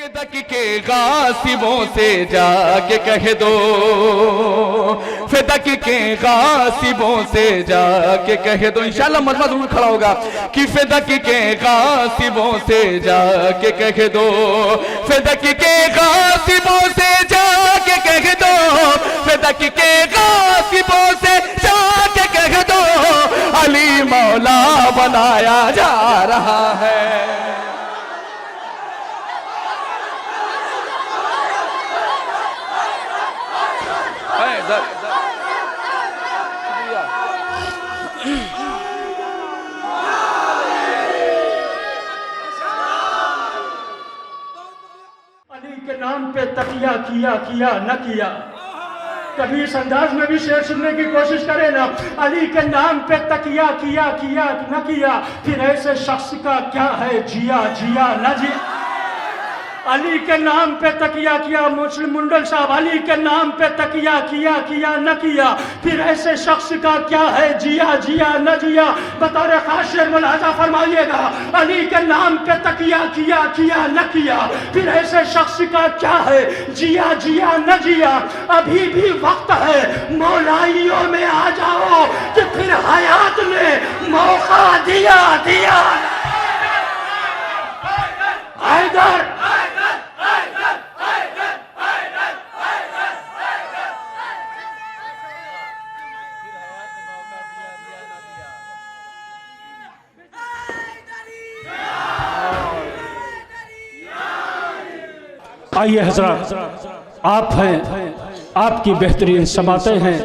फिदक के गासिबों से जाके कह दो, फिदक के गासिबों से जाके कह दो। इंशाल्लाह मजमा जरूर खड़ा होगा कि फिदक के गासिबों से जाके कह दो, फिदक के गासिबों से जाके कह दो, फिदक के गासिबों से जाके कह दो, अली मौला बनाया जा रहा है। अली के नाम पे तकिया किया किया न किया। कभी इस अंदाज में भी शेर सुनने की कोशिश करें ना। अली के नाम पे तकिया किया किया न किया, फिर ऐसे शख्स का क्या है जिया जिया न जिया। अली के नाम पे तकिया किया, मुस्लिम मुंडल साहब, अली के नाम पे तकिया किया किया न किया, फिर ऐसे शख्स का क्या है जिया जिया न जिया। बतौर खास शेर मुलाजा फरमाइएगा, अली के नाम पे तकिया किया किया न किया, फिर ऐसे शख्स का क्या है जिया जिया न जिया। अभी भी वक्त है मौलाइयों में आ जाओ कि फिर हयात ने मौका दिया दिया। हैदर आइए हजरत, आप हैं, आपकी बेहतरीन समातें हैं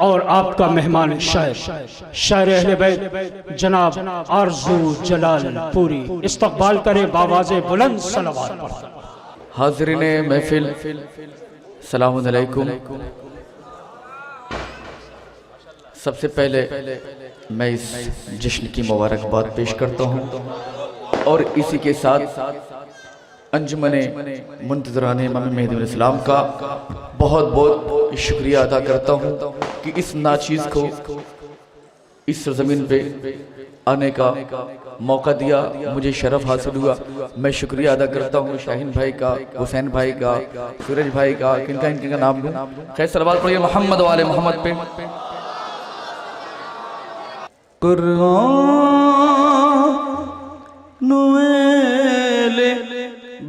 और आपका मेहमान शायर अहले बैत जनाब आरज़ू जलाल पूरी इस्तकबाल करे बावाज़े बुलंद सलावत पढ़। हाज़रीने महफिल सलाम अलैकुम। सबसे पहले मैं इस जश्न की मुबारकबाद पेश करता हूँ और इसी के साथ अंजुमने मुंतज़राने इमाम मेहदी अलैहिस्सलाम का बहुत बहुत शुक्रिया अदा करता हूँ कि इस नाचीज़ को इस ज़मीन पे आने का मौका दिया, मुझे शरफ हासिल हुआ। मैं शुक्रिया अदा करता हूँ शाहीन भाई का, हुसैन भाई का, सूरज भाई का, किनका नाम लूँ। खैर सलवात पढ़िए मोहम्मद वाले मोहम्मद पे।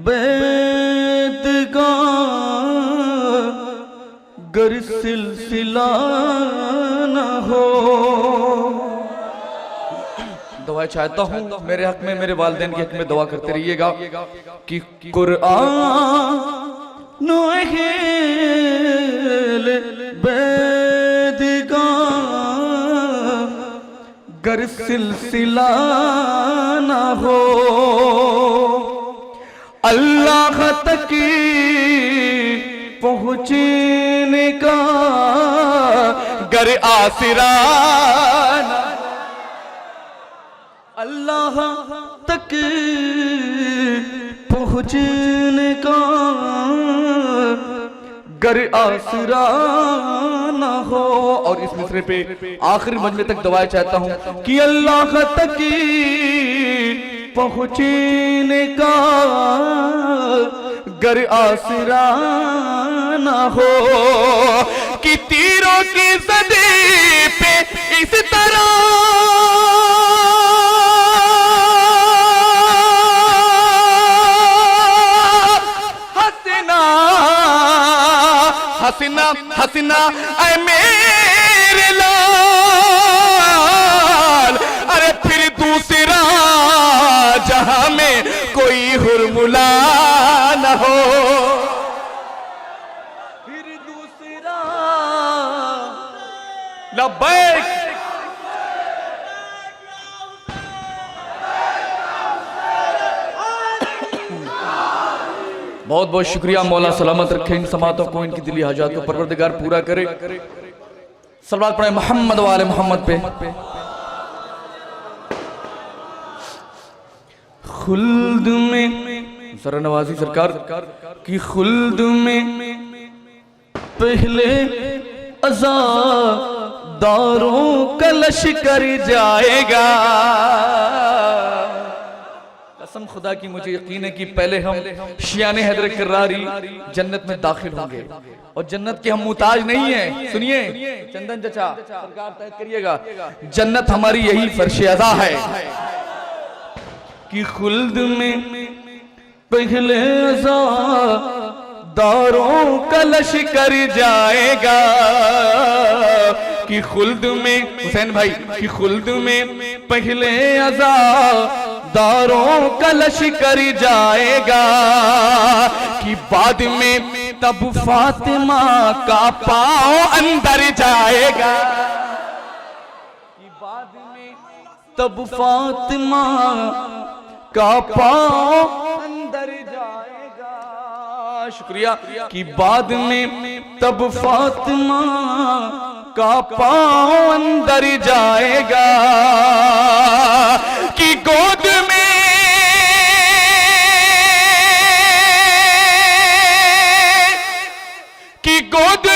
बैत का गर सिलसिला न हो। दुआ चाहता हूँ मेरे हक में, मेरे वालिदैन के हक में दुआ करते रहिएगा कि कुरान बैत का गर सिलसिला न हो। अल्लाह तक पहुँचने का गर आसिरान, अल्लाह तक पहुँचने का गर आसिरान हो। और इस मिसरे पे आखिरी मजमे तक दुआ चाहता हूँ कि अल्लाह तक पहुँचने का गर आसरा न हो। कि तीरों की सदी पे इस तरह हसीना हसीना हसीना ऐ मेरे लाल, अरे फिर दूसरा जहां में कोई हुरमुला न हो। फिर दूसरा लब्बैक। बहुत बहुत शुक्रिया। मौला सलामत रखे इन समातों को, इनकी दिली हाजात को परवरदिगार पूरा करे। सल्लल्लाहु अलैहि मोहम्मद वाले मोहम्मद पे। खुल्द में सर नवाजी सरकार की खुल्द में पहले अज़ादारों का लश्कर जाएगा। कसम खुदा की मुझे यकीन है कि पहले हम शियाने हैदर करारी जन्नत में दाखिल होंगे और जन्नत के हम मुताज नहीं है। सुनिए चंदन चचा सरकार तय करिएगा, जन्नत हमारी यही फर्श अज़ा है कि खुल्द में पहले अज़ा दारों का लश्कर जाएगा। कि खुल्द में हुसैन भाई कि खुल्द में पहले अज़ा दारों का लश्कर जाएगा। कि बाद में तब फातिमा का पाँव अंदर जाएगा। कि बाद में तब फातिमा का पाँव अंदर जाएगा। शुक्रिया। कि बाद में तब फातिमा का पाँव अंदर जाएगा। कि गोद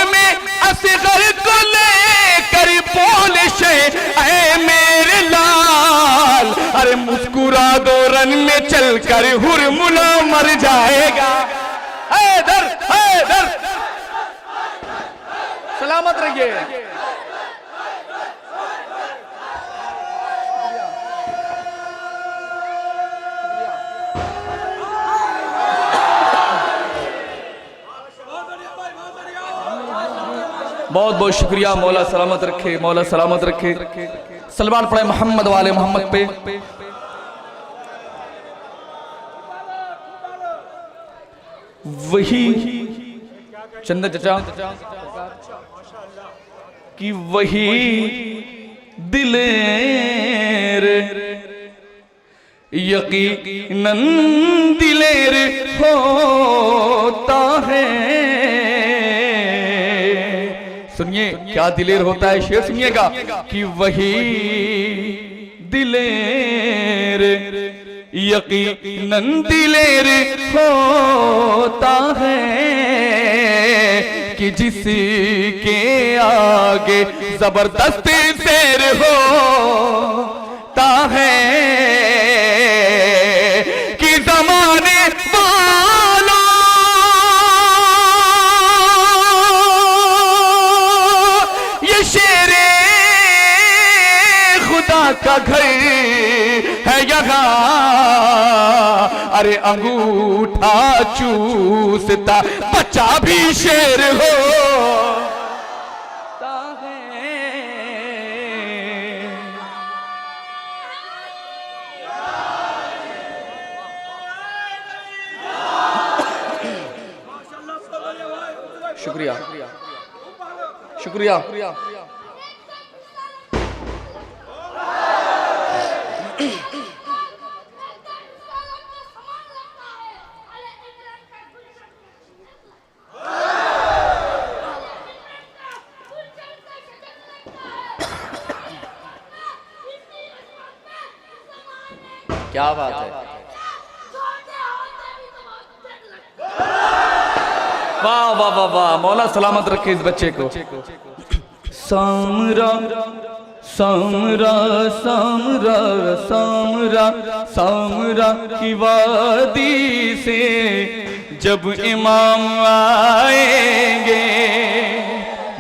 में असगर को लेकर बोलिश ऐ मेरे लाल, अरे मुस्कुरा दो रन में चलकर हुरमुला मर जाएगा। हैदर हैदर सलामत रहिए। बहुत बहुत शुक्रिया। मौला सलामत रखे, मौला सलामत रखे। सलमान पढ़े मोहम्मद वाले मोहम्मद पे। वही चंदन चचा कि वही दिलेर यकीनन दिलेर होता है। सुनिए क्या दिलेर होता है, शेर सुनिएगा। कि वही दिलेर यकीनन दिलेर होता है। कि जिसके आगे जबरदस्त शेर होता है। कि जमाने का घर है यहाँ, अरे अंगूठा चूसता बच्चा भी शेर होता है। शुक्रिया शुक्रिया। क्या बात है, वाह वाह वाह वाह। मौला सलामत रखे इस बच्चे को। सामरा सामरा सामरा सामरा सामरा की वादी से जब इमाम आएंगे।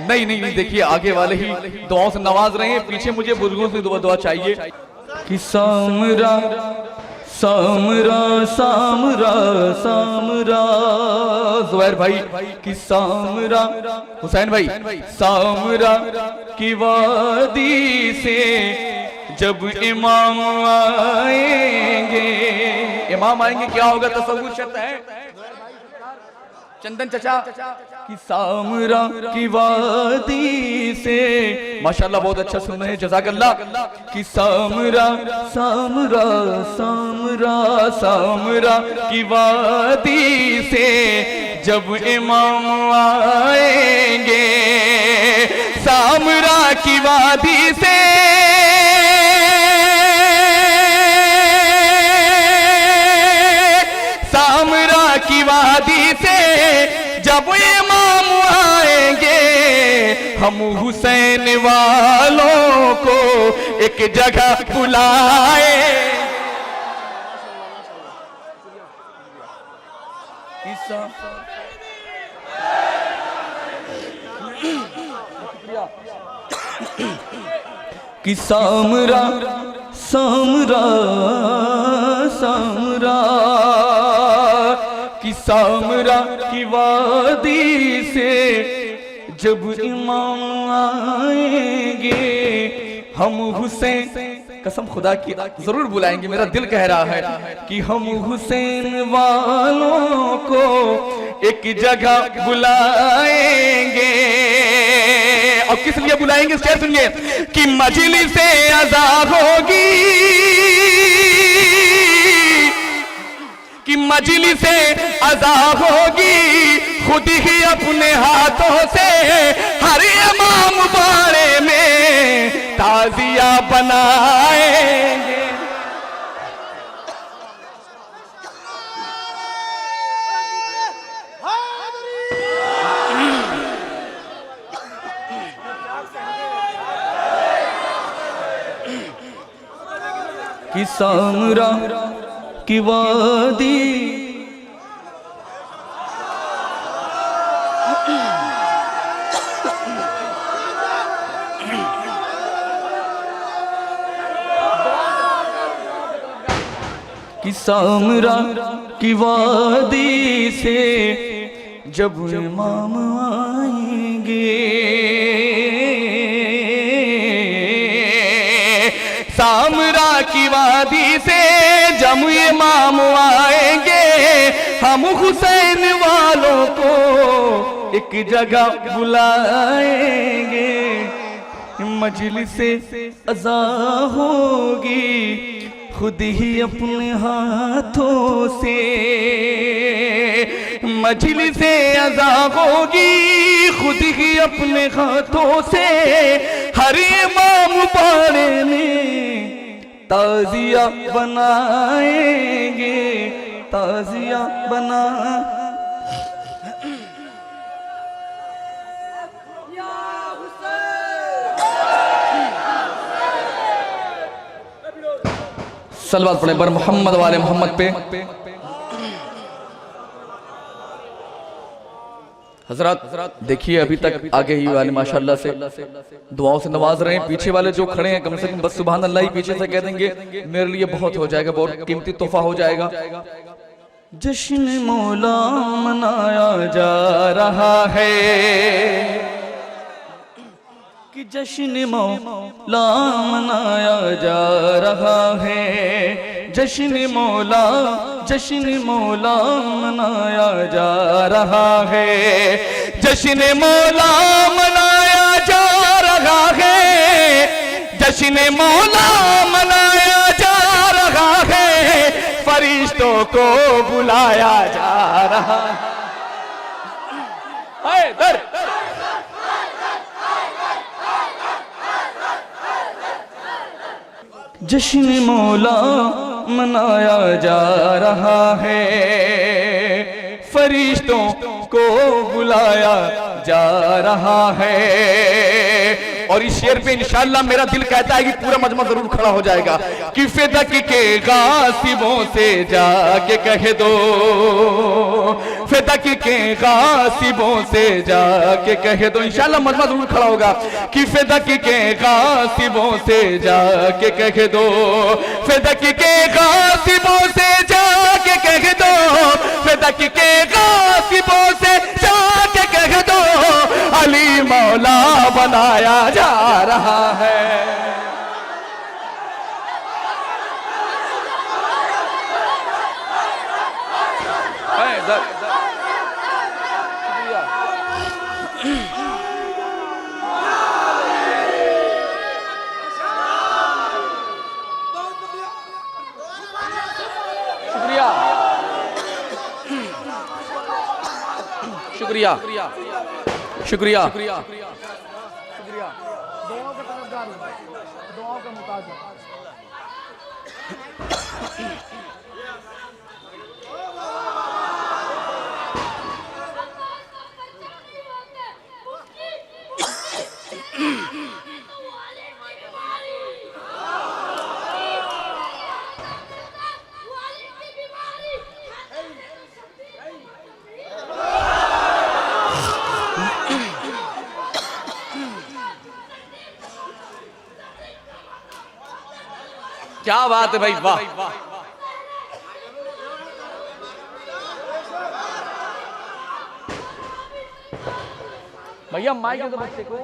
नहीं नहीं नहीं, देखिए आगे वाले ही दुआओं से नवाज रहे हैं, पीछे मुझे बुजुर्गों से दुआ चाहिए। कि सामरा सामरा सामरा सामरा जुबैर भाई कि सामरा हुसैन भाई सामरा की वादी से जब इमाम आएंगे। इमाम आएंगे क्या होगा, तसव्वुर शर्त है। चंदन चचा कि सामरा की वादी से, माशाल्लाह बहुत अच्छा सुन रहे हैं, जज़ाकल्लाह। कि सामरा सामरा सामरा सामरा की वादी से जब इमाम आएंगे। सामरा की वादी से सामरा की वादी से जब इमाम आएंगे। हम हुसैन वालों को एक जगह बुलाए। कि सामरा सामरा सामरा कि सामरा की वादी से जब इमाम आएंगे हम हुसैन, कसम खुदा की जरूर बुलाएंगे, मेरा दिल कह रहा है कि हम हुसैन वालों को एक जगह बुलाएंगे। और किस लिए बुलाएंगे शेर सुनिए, कि मजलिस अज़ा होगी, कि मजलिस अज़ा होगी, खुद ही अपने हाथों से हर इमाम बाड़े में ताज़िया बनाएंगे। कि सामरा की वादी कि सामरा की वादी से जब इमाम आएंगे, सामरा की वादी से जब इमाम आएंगे हम हुसैन वालों को एक जगह बुलाएंगे। मजलिस अज़ा होगी, खुद ही अपने हाथों से मजलिस अज़ा होगी, खुद ही अपने हाथों से हर इमाम बाड़े में ताज़िया बनाएंगे, ताज़िया बना। सलवात पढ़े बर मोहम्मद वाले मोहम्मद पे। हजरत देखिए अभी तक आगे ही वाले माशाल्लाह से दुआओं से नवाज रहे हैं। पीछे वाले जो खड़े हैं कम से कम बस सुभान अल्लाह ही पीछे से कह देंगे, मेरे लिए बहुत हो जाएगा, बहुत कीमती तोहफा हो जाएगा। जश्न मौला मनाया जा रहा है, कि जश्न मौला मनाया जा रहा है, जश्न मौला मनाया जा रहा है, जश्न मौला मनाया जा रहा है, जश्न मौला मनाया जा रहा है, फरिश्तों को बुलाया जा रहा है। जश्न मौला मनाया जा रहा है, फरिश्तों को बुलाया जा रहा है। और इस शेर पे इंशाअल्लाह मेरा दिल कहता है कि पूरा मजमा जरूर खड़ा हो जाएगा। कि फिदक के गासिबों से जाके कह दो, फिदक के गासिबों से जाके कह दो, इंशाअल्लाह मजमा जरूर खड़ा होगा। कि फिदक के गासिबों से जाके कह दो, फिदक के गासिबों से जाके कह दो, फिदक के गासिबों से जाके कह दो, अली मौला बनाया जा रहा है। शुक्रिया शुक्रिया शुक्रिया शुक्रिया। दुआओं का तरफदार हूं, दुआओं का मुताज हूं। क्या बात है भाई, वाह। भैया माइक दे दो बच्चे को।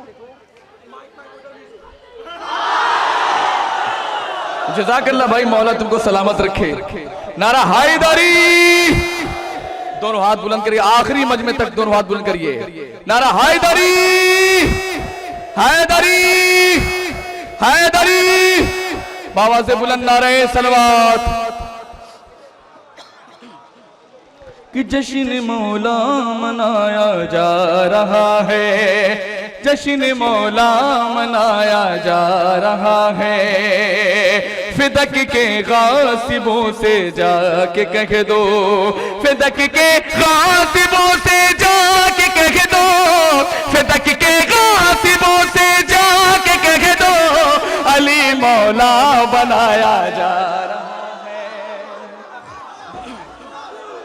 जज़ाकल्लाह भाई, मौला तुमको सलामत रखे। नारा हैदरी, दोनों हाथ बुलंद करिए, आखिरी मजमे तक दोनों हाथ बुलंद करिए। नारा हैदरी, हैदरी, हैदरी। बाबा से बुलंद नारे सलवात। कि जश्न मौला मनाया जा रहा है, जश्न मौला मनाया जा रहा है। फिदक के गासिबों से जाके कह दो, फिदक के गासिबों से जाके कह दो, फिदक के गासिबों से जाके कह दो, अली मौला बनाया जा रहा है,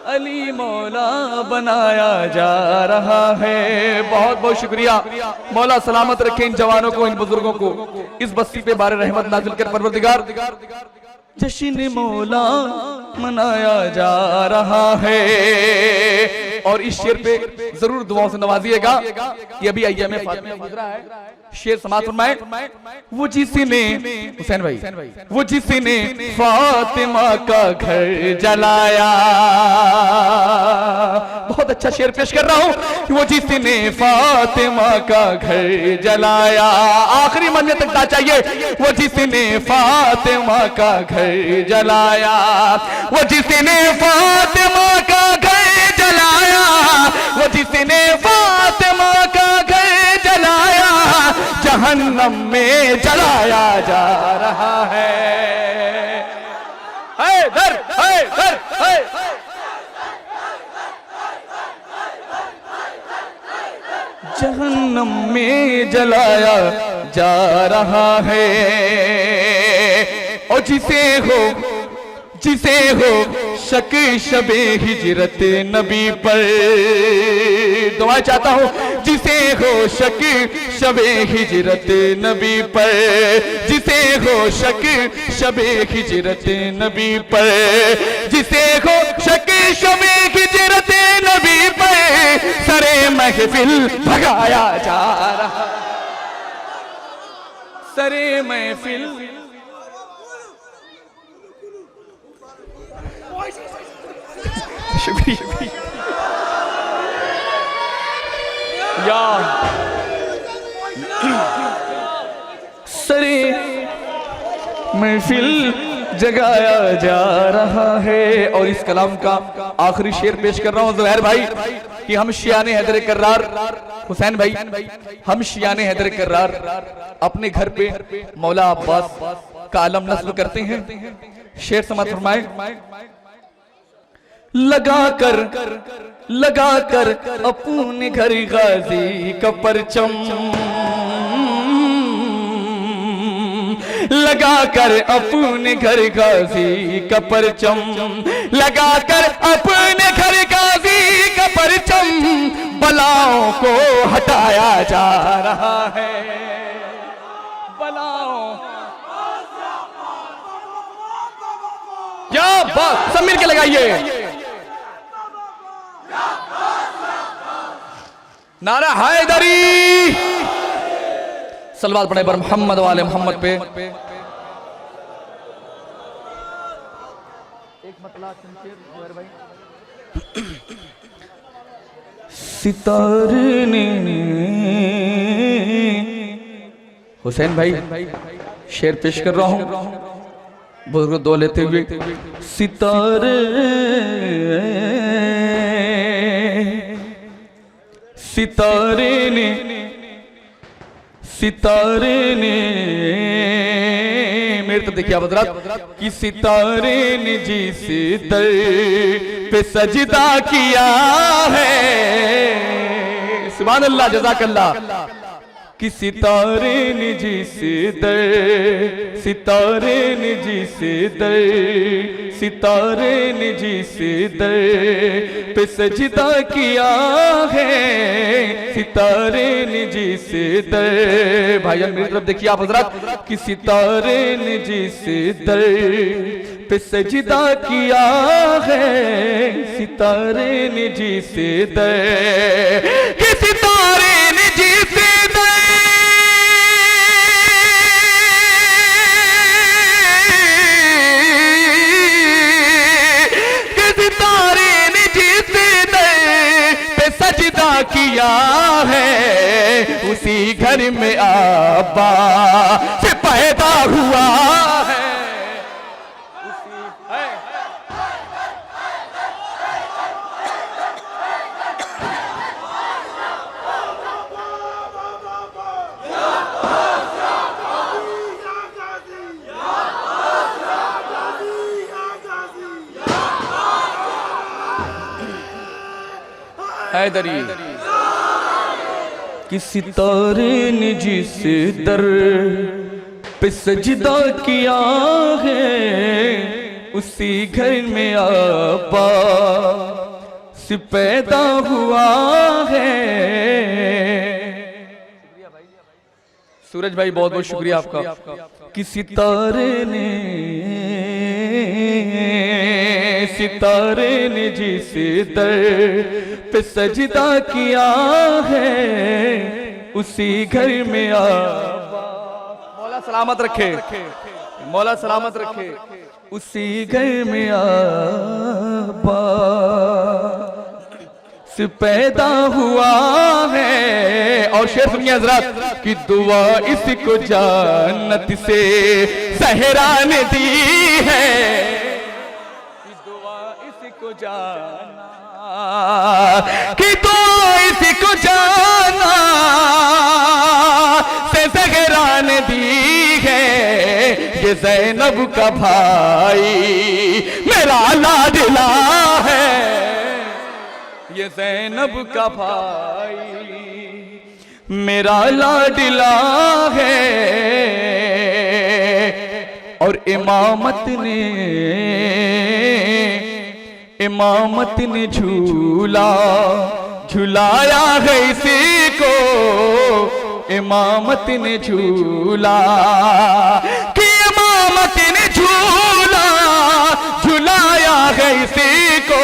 अली मौला बनाया जा रहा है। बहुत बहुत शुक्रिया, मौला सलामत रखे इन जवानों को, इन बुजुर्गों को, इस बस्ती पे बारे रहमत नाजिल कर परवरदिगार। जश्न मौला मनाया जा रहा है। और इस शेर पे जरूर दुआओं से नवाजिएगा। ये अभी अय्याम फातिमा गुजरा है, शेर समाप्त फरमाए। वो जिसने, हुसैन भाई, वो जिसने फातिमा का घर जलाया, बहुत अच्छा शेर पेश कर रहा हूं। वो जिसने फातिमा का घर जलाया, आखिरी मंजिल तक ता चाहिए। वो जिसने फातिमा का घर जलाया, वो जिसने फातिमा का घर जलाया, वो जिसने फातिमा का घर जलाया, जहन्नम में जलाया जा रहा है। हैदर, हैदर, हैदर। जहन्नम में जलाया जा रहा है। और जिसे हो शक शबे हिजरत नबी पर, दुआ चाहता हूं। जिसे हो शक शबे हिजरत नबी पर, जिसे हो शक शबे हिजरत नबी पर, जिसे हो शक शबे हिजरत नबी पर, सरे महफिल भगाया जा रहा, सरे महफिल। शुक्रिया या सरे महफिल जगाया जा रहा है। और इस कलाम का आखिरी शेर पेश कर रहा हूं ज़ुहैर भाई कि हम शियाने हैदर कर्रार, हुसैन भाई, हम शियाने हैदर कर्रार अपने घर पे मौला अब्बास का आलम नस्ल करते हैं। शेर समाप्त फरमाए। लगा कर अपने घर गाजी का परचम, लगा कर अपने घर गाजी का परचम, लगा कर अपने घर गाजी का परचम, बलाओं को हटाया जा रहा है, बलाओं। क्या बात, सब मिल के लगाइए। नारा हैदरी। सलवात पढ़े पर मोहम्मद वाले मोहम्मद पे। एक मतला भाई। सितारे ने, हुसैन भाई शेर पेश कर रहा हूं बुजुर्ग दो लेते हुए। सितारे सितारे ने, सितारे ने, मेरे तो देखिए हजरत कि सितारे ने जिस दर पे सजदा किया है, सुभान अल्लाह, जज़ाकल्लाह, कि सितारे ने जिसे दर, सितारे ने जिसे दर, सितारे ने जिसे दर पे सजदा किया है, सितारे ने जिसे दर। भाईजान मेरी तरफ देखिए आप हजरात, कि सितारे ने जिसे दर पे सजदा किया है, सितारे ने जिसे दर, कि सितारे ने जिसे सजदा किया है, उसी घर में आबा से पैदा हुआ है, उसी है। हैदरी कि सितारे ने जिसे दर पे सजदा किया है, उसी घर में आबा से पैदा हुआ है। सूरज भाई बहुत बहुत शुक्रिया आपका। कि सितारे ने जिसे दर पे सजदा किया है, उसी घर में आबा, मौला सलामत रखे, मौला सलामत रखे, उसी घर में आबा से पैदा हुआ है। और शेर सुनिए हजरात, कि दुआ इसको जन्नत से सहरा ने दी है, कि दुआ इसको जाना, कि दुआ इसको जाना से सहरा ने दी है, ये ज़ैनब का भाई मेरा लाडला है, ये ज़ैनब का भाई मेरा लाडला है। और इमामत ने झूला झुलाया है इसी को, इमामत ने झूला, कि इमामत ने झूला झुलाया है इसी को,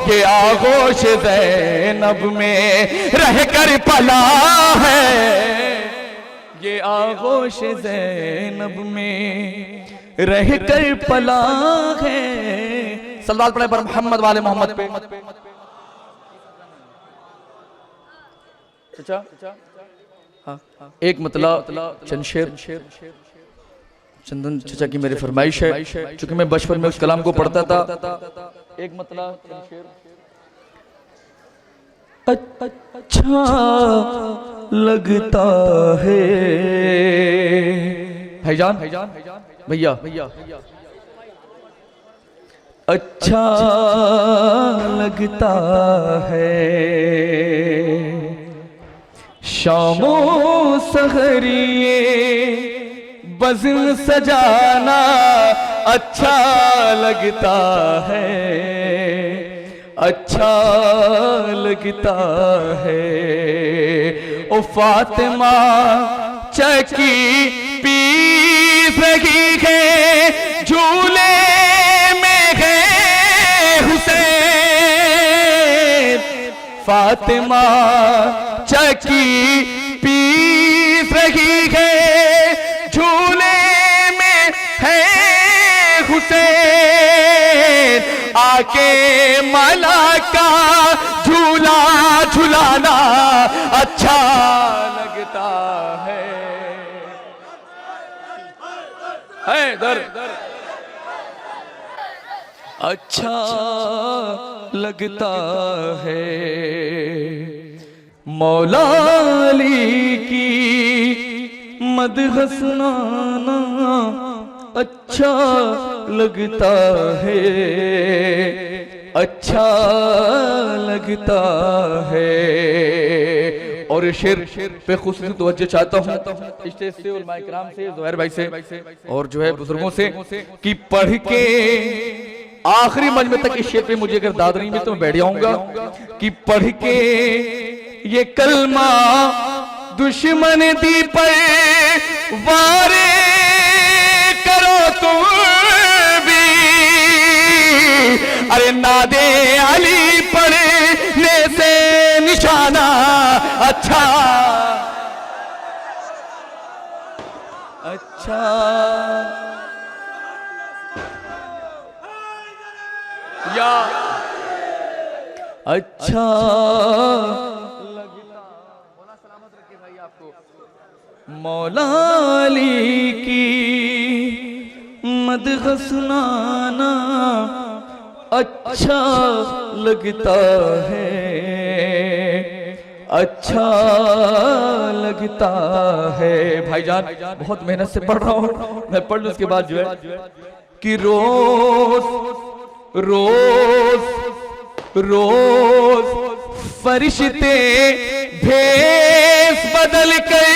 ये आगोश ज़ैनब में रहकर पला है, ये आगोश ज़ैनब में रहकर पला है। सल्लल्लाहु अलैहि पर मोहम्मद वाले मोहम्मद पे। हाँ, एक मतलब चंद चंदन चचा की मेरी फरमाइश है, क्योंकि मैं बचपन में उस कलाम को पढ़ता था। एक मतलब अच्छा लगता है भाईजान, भैया अच्छा लगता है, शामो सहरिए बज़्म सजाना अच्छा लगता है, अच्छा लगता है। ओ फातिमा चकी पीस रही है, झूले में है हुसैन, फातिमा चकी पीस रही है, झूले में है हुसैन, आके मला का झूला झुलाना अच्छा लगता है। दर अच्छा लगता है, मौला अली की मदह सुनाना अच्छा लगता है, अच्छा लगता है। और ये शेर पे खुसूसी तवज्जो चाहता हूँ स्टेज से, उलमाए किराम से, ज़ुहैर भाई से और जो है बुजुर्गों से कि पढ़ के आखिरी मजमे तक इस शेर पे मुझे अगर दाद नहीं मिली तो मैं बैठ जाऊंगा कि पढ़ के ये कलमा दुश्मन दी पर वारे करो तुम भी, अरे नादे अली पढ़ने से निशाना अच्छा अच्छा या अच्छा मौला अली की मदह सुनाना अच्छा लगता है, अच्छा लगता है। भाईजान बहुत मेहनत से पढ़ रहा हूँ, मैं पढ़ लूँ उसके बाद जो है कि रोज रोज रोज फरिश्ते भेस बदल कर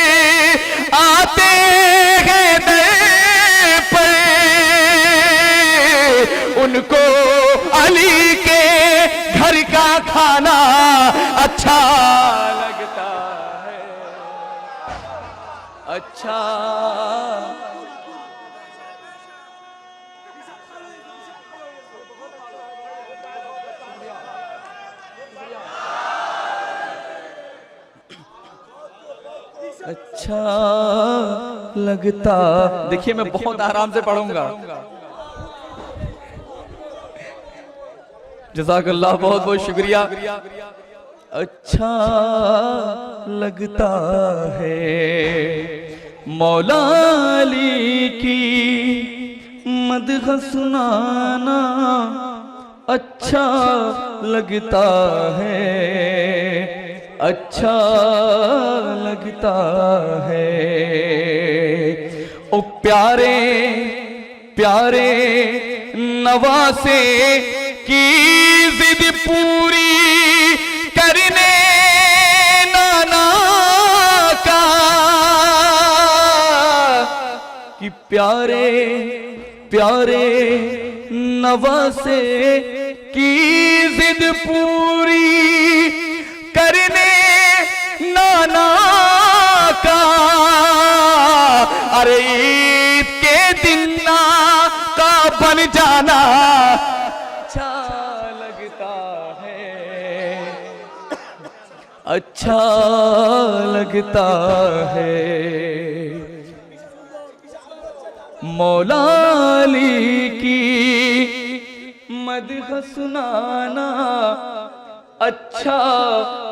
आते हैं दर पर, उनको अली के घर का खाना अच्छा लगता है, अच्छा अच्छा लगता। देखिए मैं बहुत आराम से पढ़ूंगा। जज़ाकल्लाह, बहुत बहुत शुक्रिया। अच्छा लगता है मौला अली की मदह सुनाना अच्छा लगता है, अच्छा लगता है। ओ प्यारे प्यारे नवासे की जिद पूरी करने नाना का, कि प्यारे प्यारे नवासे की जिद पूरी करने नाना का, अरे ईद के दिन ना का बन जाना अच्छा लगता है, अच्छा लगता है। मौला अली की मदह सुनाना अच्छा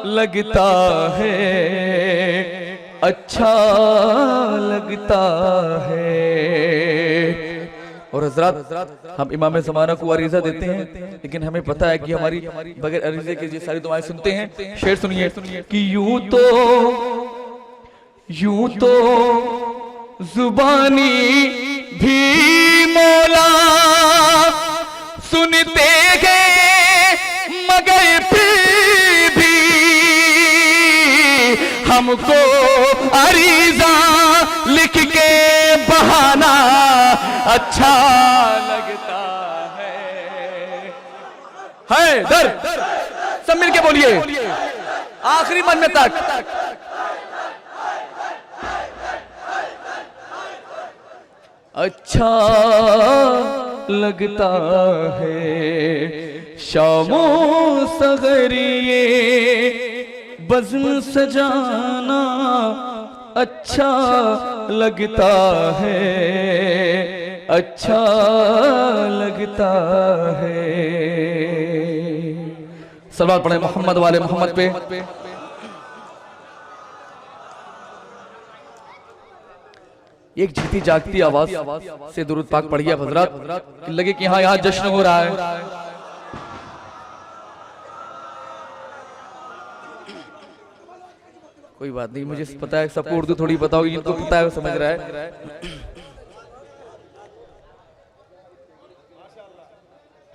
लगता है, अच्छा लगता है। और हज़रात हम इमाम ज़माना को अरीज़ा देते हैं, लेकिन हमें पता है कि हमारी बगैर अरीज़े के ये सारी दुआएं सुनते हैं। शेर सुनिए कि यूं तो जुबानी भी मौला सुनते हैं, मगर फिर भी हमको अरीज़ा लिख के बहाना अच्छा लगता है। दर सब मिल के बोलिए आखिरी मन में तक। अच्छा लगता है शामो सगरिए बज़्म सजाना अच्छा लगता है, अच्छा लगता है। सलावत पढ़े मोहम्मद वाले मोहम्मद पे। एक जीती जागती आवाज से दुरूद पाक पढ़िए हज़रात, लगे कि हाँ यहाँ जश्न हो रहा है। कोई बात नहीं, मुझे पता है सबको उर्दू थोड़ी पता होगी, जिनको पता है वो समझ रहा है।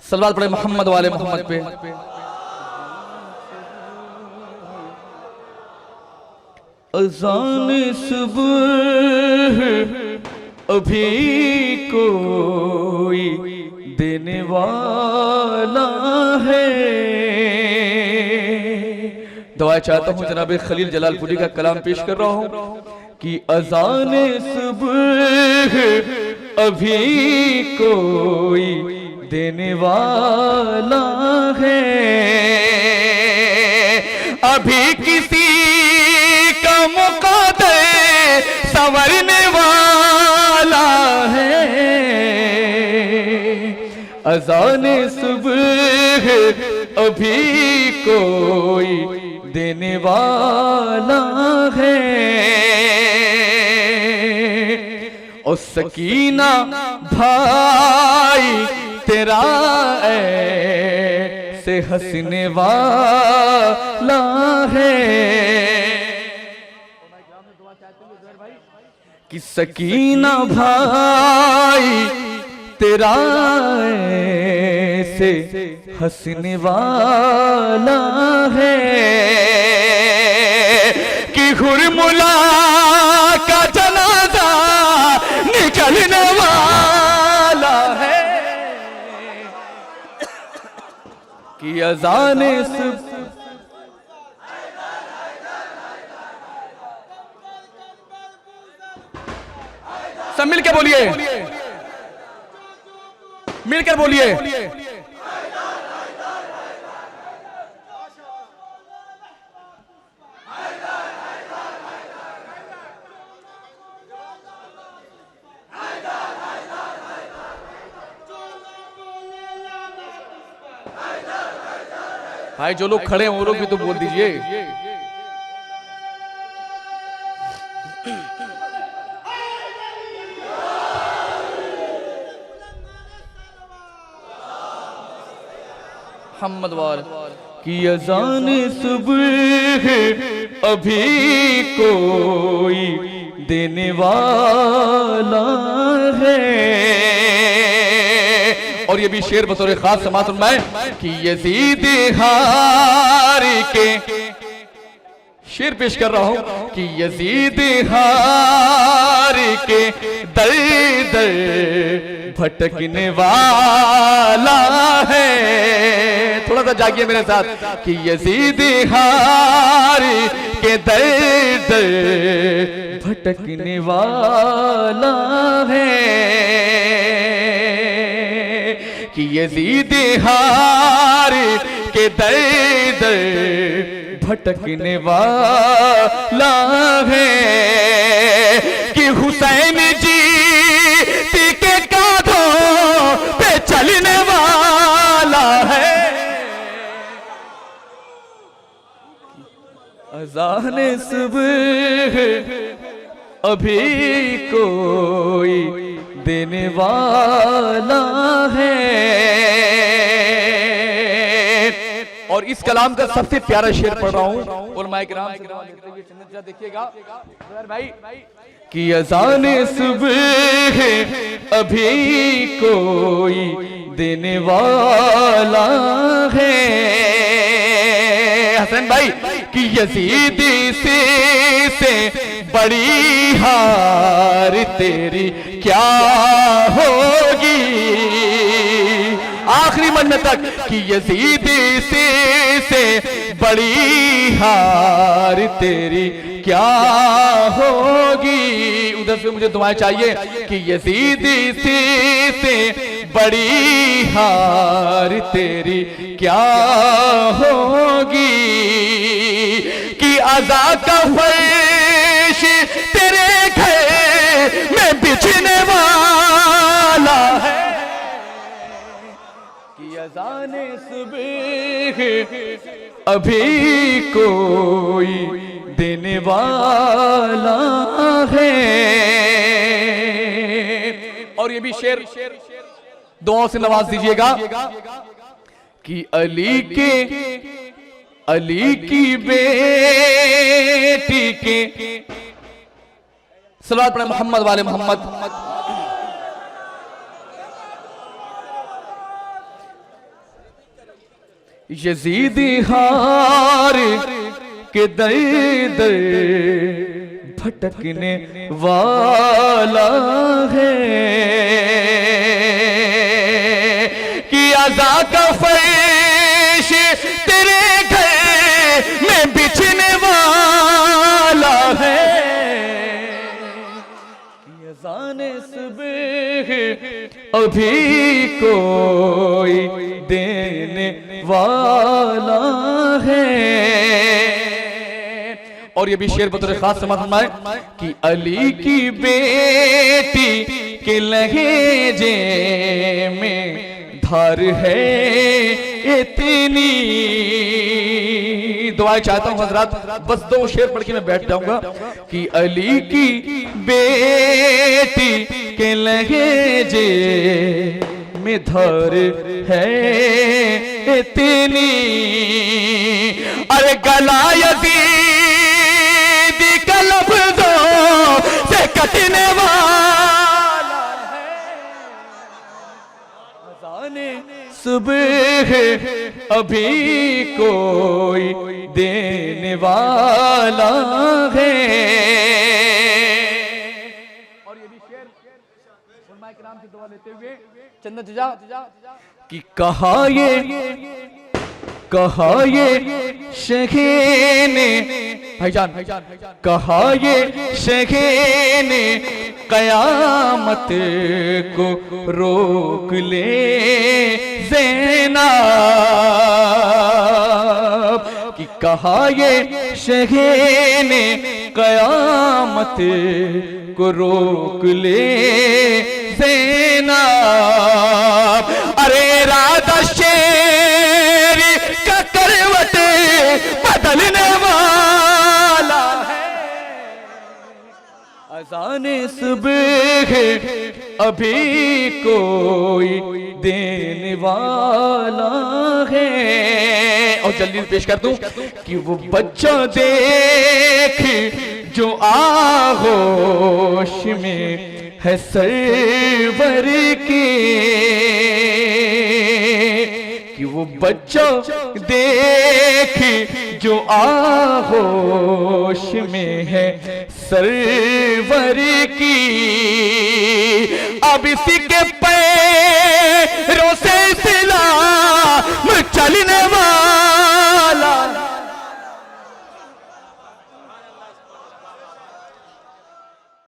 सलावत पढ़े मोहम्मद वाले मोहम्मद पे। अज़ान सुबह अभी कोई देने वाला है। दुआ चाहता हूँ जनाब खलील जलालपुरी का कलाम पेश कर रहा हूँ कि अज़ान सुबह अभी कोई देने वाला है। अभी किसी का मुक़द्दर संवरने वाला है। अज़ान सुबह अभी कोई देने वाला है। और सकीना भाई तेरा ऐसे हंसने वाला है कि सकीना भाई तेरा ऐसे हंसने वाला है कि हुरमुला का जनाजा निकलने वाला है कि अज़ान सब मिलकर बोलिए, मिलकर बोलिए। भाई जो लोग खड़े हैं वो लोग भी तो बोल दीजिए। मोहम्मद वाल की अज़ान सुबह अभी कोई देने वाला है। और ये भी शेर बतौर खास समात फरमाए कि यजीद हार के शेर पेश कर रहा हूं कि यजीद हार के दर दर भटकने वाला है। थोड़ा सा जागिए मेरे साथ कि यजीद हार के दर दर भटकने वाला है कि यजीद हार के दर दर भटकने वाला है कि हुसैन जी के कांधों पे चलने वाला है। अज़ान सुबह अभी कोई देने वाला है। और इस कलाम का सबसे प्यारा शेर पढ़ रहा हूँ उलमाए किराम से देखिएगा भाई कि अज़ान सुबह अभी कोई देने वाला है। हसन भाई कि यजीद से बड़ी हार तेरी क्या होगी। आखिरी मन तक कि यजीद से बड़ी हार तेरी क्या होगी। उधर से मुझे दुआएं चाहिए कि यजीद से बड़ी हार तेरी क्या होगी कि अज़ा का फर्श तेरे घर में बिछने वाला है कि अज़ान सुबह अभी कोई देने वाला है। और ये भी शेर दुआओं से नवाज दीजिएगा कि अली की बेटी के सलावत पढ़े मोहम्मद वाले मोहम्मद। यजीद हार के दर दर भटकने वाला है, कि अज़ा का फर्श तेरे घर में बिछने वाला है, कि अज़ाने सुबह अभी कोई देने वाला है। और ये भी शेर बतौर खास समाज फरमाए कि अली की बेटी के लहजे में धार है इतनी। दुआएं चाहता हूं हजरात, बस 2 शेर पढ़ के मैं बैठ जाऊंगा कि अली की बेटी के लहजे में धार है इतनी। अरे गला यज़ीद का लफ्ज़ों से कटने वाला है, अज़ाने सुबह अभी कोई देने वाला है। और ये भी शेर उलमाए किराम की दुआ लेते हुए चंदन चचा कि कहा ये शेखे ने भाईजान कहा ये शेखे ने कयामत को रोक ले ज़ैनब, कि कहा ये शेखे ने कयामत को रोक ले ज़ैनब। अरे राधा शेर का करवट बदलने वाला है, अज़ाने सुबह अभी कोई देने वाला है। और जल्दी पेश कर दूं कि वो बच्चा देख जो आगोश में है सरवर के, कि वो बच्चा देख जो आगोश में है सरवर की। अब इसी के पैरों से इस्लाम चलने